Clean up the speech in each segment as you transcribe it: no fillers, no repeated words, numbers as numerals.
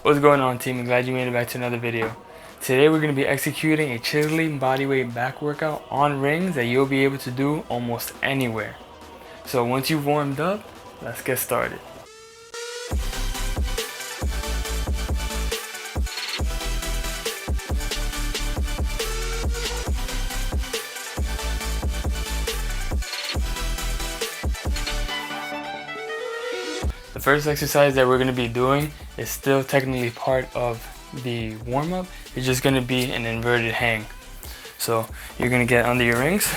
What's going on, team? I'm glad you made it back to another video. Today we're going to be executing a chiseling bodyweight back workout on rings that you'll be able to do almost anywhere. So once you've warmed up, let's get started. The first exercise that we're going to be doing is still technically part of the warm-up. It's just going to be an inverted hang. So you're going to get under your rings.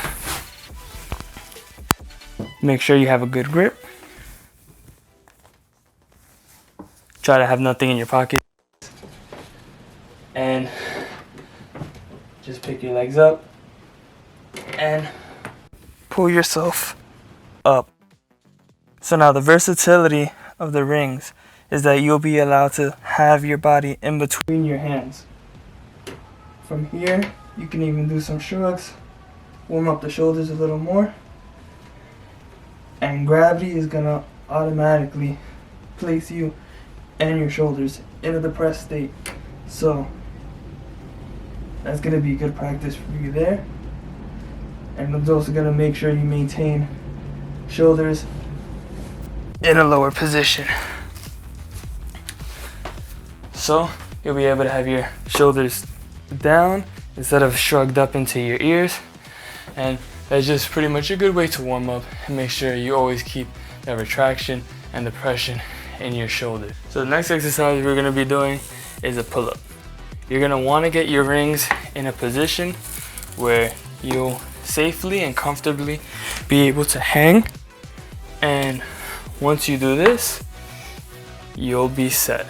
Make sure you have a good grip. Try to have nothing in your pocket. And just pick your legs up and pull yourself up. So now the versatility of the rings is that you'll be allowed to have your body in between your hands. From here, you can even do some shrugs, warm up the shoulders a little more, and gravity is gonna automatically place you and your shoulders in a depressed state. So that's gonna be good practice for you there, and it's also gonna make sure you maintain shoulders in a lower position. So you'll be able to have your shoulders down instead of shrugged up into your ears, and that's just pretty much a good way to warm up and make sure you always keep that retraction and depression in your shoulders. So the next exercise we're going to be doing is a pull-up. You're going to want to get your rings in a position where you'll safely and comfortably be able to hang, and once you do this, you'll be set.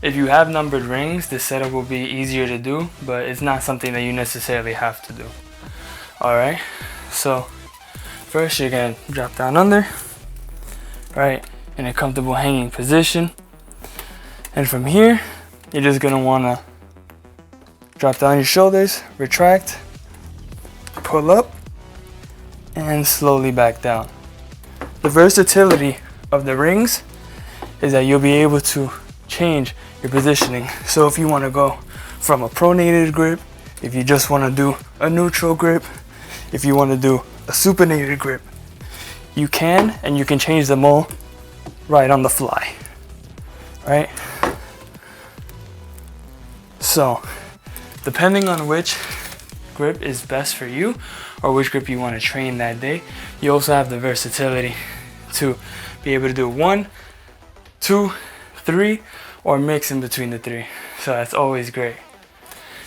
If you have numbered rings, this setup will be easier to do, but it's not something that you necessarily have to do. Alright, so first you're going to drop down under, right, in a comfortable hanging position. And from here, you're just going to want to drop down your shoulders, retract, pull up, and slowly back down. The versatility of the rings is that you'll be able to change your positioning. So if you want to go from a pronated grip, if you just want to do a neutral grip, if you want to do a supinated grip, you can, and you can change them all right on the fly, right? So depending on which grip is best for you or which grip you want to train that day, you also have the versatility to be able to do 1, 2, 3, or mix in between the 3. So that's always great.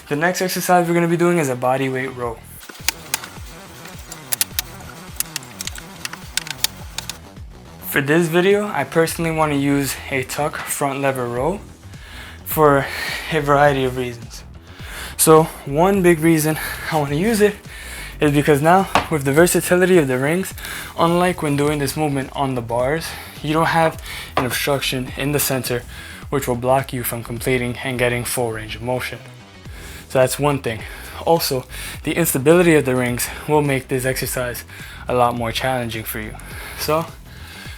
The next exercise we're going to be doing is a body weight row. For this video, I personally want to use a tuck front lever row for a variety of reasons. So one big reason I want to use it is because now with the versatility of the rings, unlike when doing this movement on the bars, you don't have an obstruction in the center which will block you from completing and getting full range of motion. So that's one thing. Also, the instability of the rings will make this exercise a lot more challenging for you. So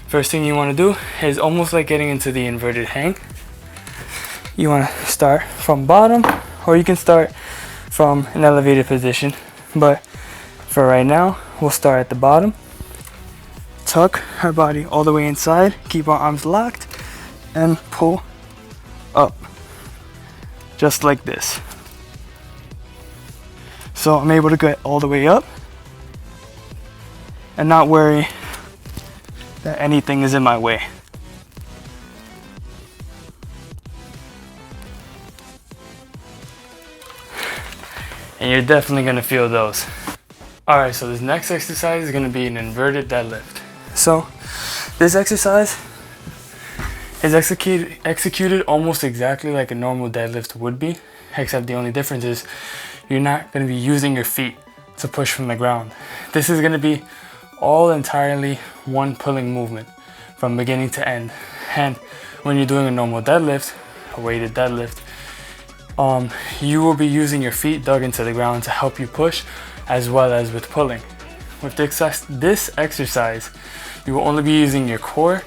first thing you want to do is almost like getting into the inverted hang. You want to start from bottom, or you can start from an elevated position, but for right now we'll start at the bottom. Tuck our body all the way inside, keep our arms locked, and pull up just like this. So I'm able to get all the way up and not worry that anything is in my way. And you're definitely going to feel those. Alright, so this next exercise is going to be an inverted deadlift. So this exercise is executed almost exactly like a normal deadlift would be, except the only difference is you're not going to be using your feet to push from the ground. This is going to be all entirely one pulling movement from beginning to end. And when you're doing a normal deadlift, a weighted deadlift, you will be using your feet dug into the ground to help you push as well as with pulling. With this exercise, you will only be using your core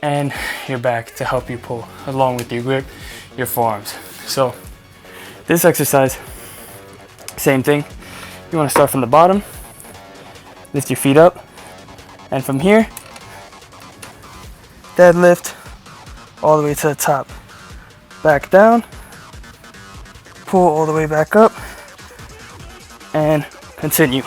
and your back to help you pull, along with your grip, your forearms. So this exercise, same thing. You want to start from the bottom, lift your feet up, and from here, deadlift all the way to the top. Back down, pull all the way back up, and continue.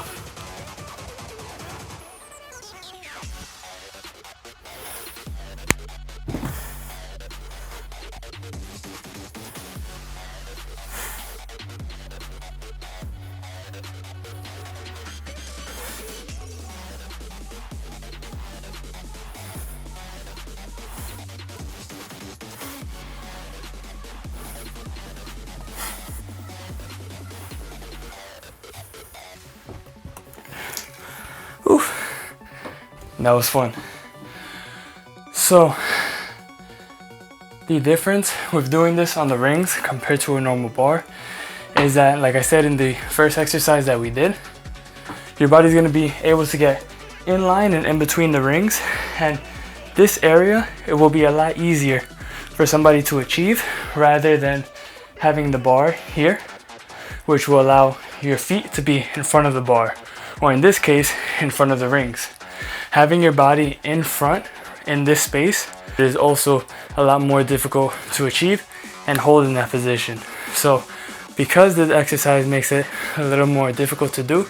That was fun. So the difference with doing this on the rings compared to a normal bar is that, like I said in the first exercise that we did, your body's going to be able to get in line and in between the rings, and this area, it will be a lot easier for somebody to achieve rather than having the bar here, which will allow your feet to be in front of the bar, or in this case, in front of the rings. Having your body in front in this space is also a lot more difficult to achieve and hold in that position. So because this exercise makes it a little more difficult to do,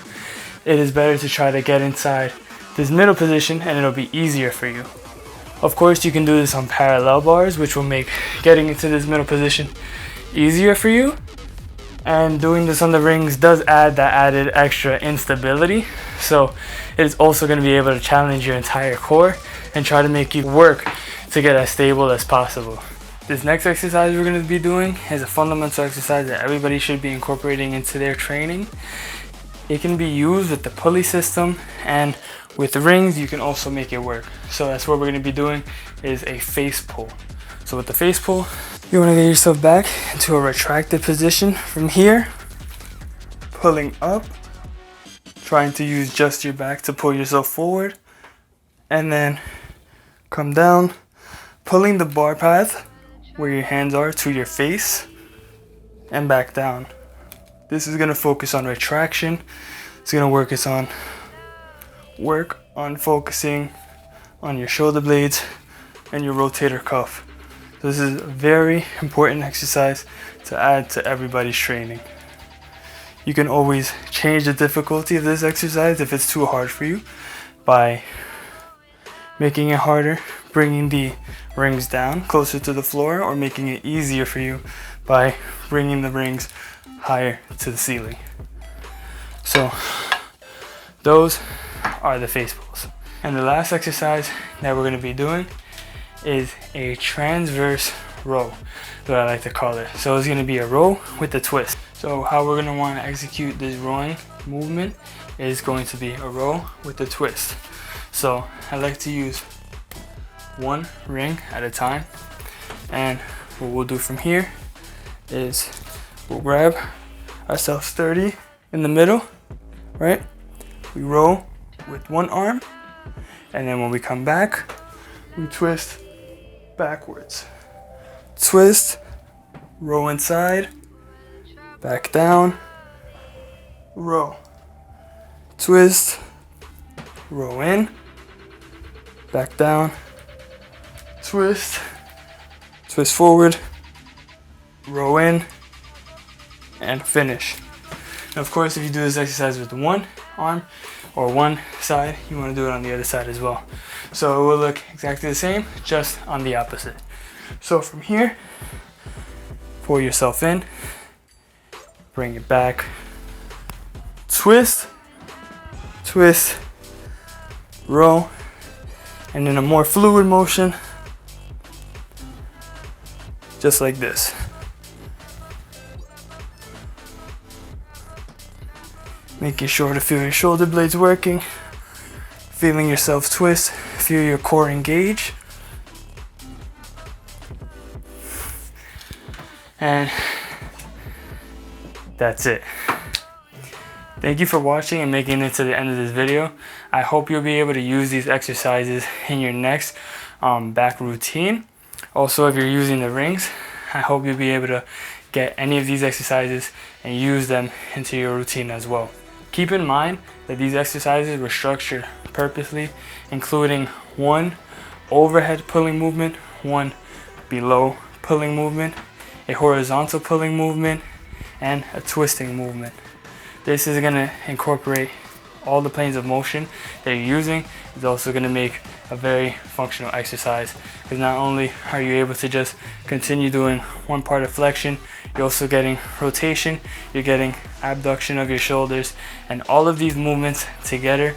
it is better to try to get inside this middle position, and it'll be easier for you. Of course, you can do this on parallel bars, which will make getting into this middle position easier for you. And doing this on the rings does add that added extra instability. So it's also going to be able to challenge your entire core and try to make you work to get as stable as possible. This next exercise we're going to be doing is a fundamental exercise that everybody should be incorporating into their training. It can be used with the pulley system, and with the rings you can also make it work. So that's what we're going to be doing, is a face pull. So with the face pull, you want to get yourself back into a retracted position from here, pulling up, trying to use just your back to pull yourself forward, and then come down, pulling the bar path where your hands are to your face, and back down. This is going to focus on retraction. It's going to work on focusing on your shoulder blades and your rotator cuff. This is a very important exercise to add to everybody's training. You can always change the difficulty of this exercise if it's too hard for you by making it harder, bringing the rings down closer to the floor, or making it easier for you by bringing the rings higher to the ceiling. So those are the face pulls. And the last exercise that we're going to be doing is a transverse row, what I like to call it. So it's going to be a row with a twist. So how we're going to want to execute this rowing movement is going to be a row with a twist. So I like to use one ring at a time, and what we'll do from here is we'll grab ourselves 30 in the middle, right? We row with one arm, and then when we come back, we twist backwards. Twist, row inside, back down, row. Twist, row in, back down, twist, twist forward, row in, and finish. And of course, if you do this exercise with one arm or one side, you want to do it on the other side as well. So it will look exactly the same, just on the opposite. So from here, pull yourself in, bring it back, twist, twist, row, and in a more fluid motion, just like this. Making sure to feel your shoulder blades working, feeling yourself twist, feel your core engage. And that's it. Thank you for watching and making it to the end of this video. I hope you'll be able to use these exercises in your next back routine. Also, if you're using the rings, I hope you'll be able to get any of these exercises and use them into your routine as well. Keep in mind that these exercises were structured purposely, including one overhead pulling movement, one below pulling movement, a horizontal pulling movement, and a twisting movement. This is going to incorporate all the planes of motion that you're using. It's also going to make a very functional exercise, because not only are you able to just continue doing one part of flexion, you're also getting rotation, you're getting abduction of your shoulders, and all of these movements together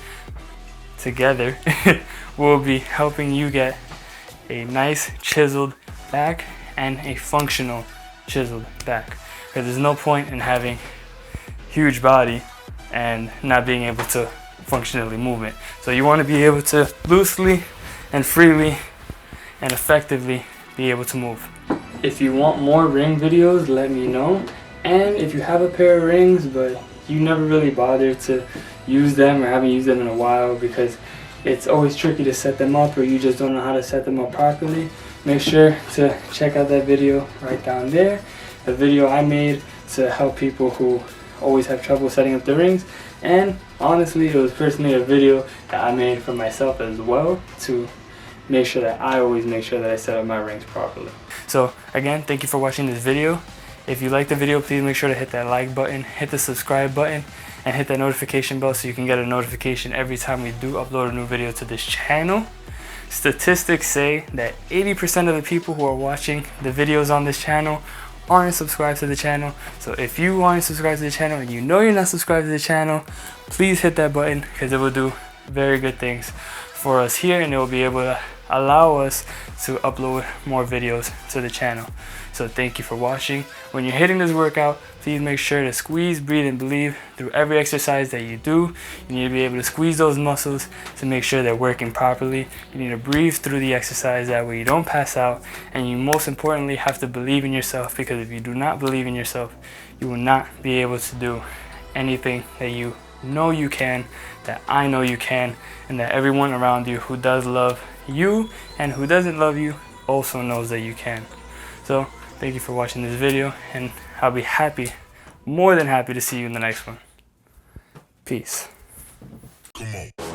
will be helping you get a nice chiseled back and a functional chiseled back. Because there's no point in having huge body and not being able to functionally move it. So you want to be able to loosely and freely and effectively be able to move. If you want more ring videos, let me know. And if you have a pair of rings but you never really bothered to use them or haven't used them in a while because it's always tricky to set them up, or you just don't know how to set them up properly, make sure to check out that video right down there. A video I made to help people who always have trouble setting up the rings. And honestly, it was personally a video that I made for myself as well, to make sure that I always make sure that I set up my rings properly. So again, thank you for watching this video. If you like the video, please make sure to hit that like button, hit the subscribe button, and hit that notification bell so you can get a notification every time we do upload a new video to this channel. Statistics say that 80% of the people who are watching the videos on this channel aren't subscribed to the channel. So if you aren't subscribed to the channel and you know you're not subscribed to the channel, please hit that button, because it will do very good things for us here, and it will be able to allow us to upload more videos to the channel. So thank you for watching. When you're hitting this workout, please make sure to squeeze, breathe, and believe through every exercise that you do. You need to be able to squeeze those muscles to make sure they're working properly. You need to breathe through the exercise, that way you don't pass out. And you most importantly have to believe in yourself, because if you do not believe in yourself, you will not be able to do anything that you know you can, that I know you can, and that everyone around you who does love you and who doesn't love you also knows that you can. So thank you for watching this video, and I'll be happy, more than happy, to see you in the next one. Peace. Come on.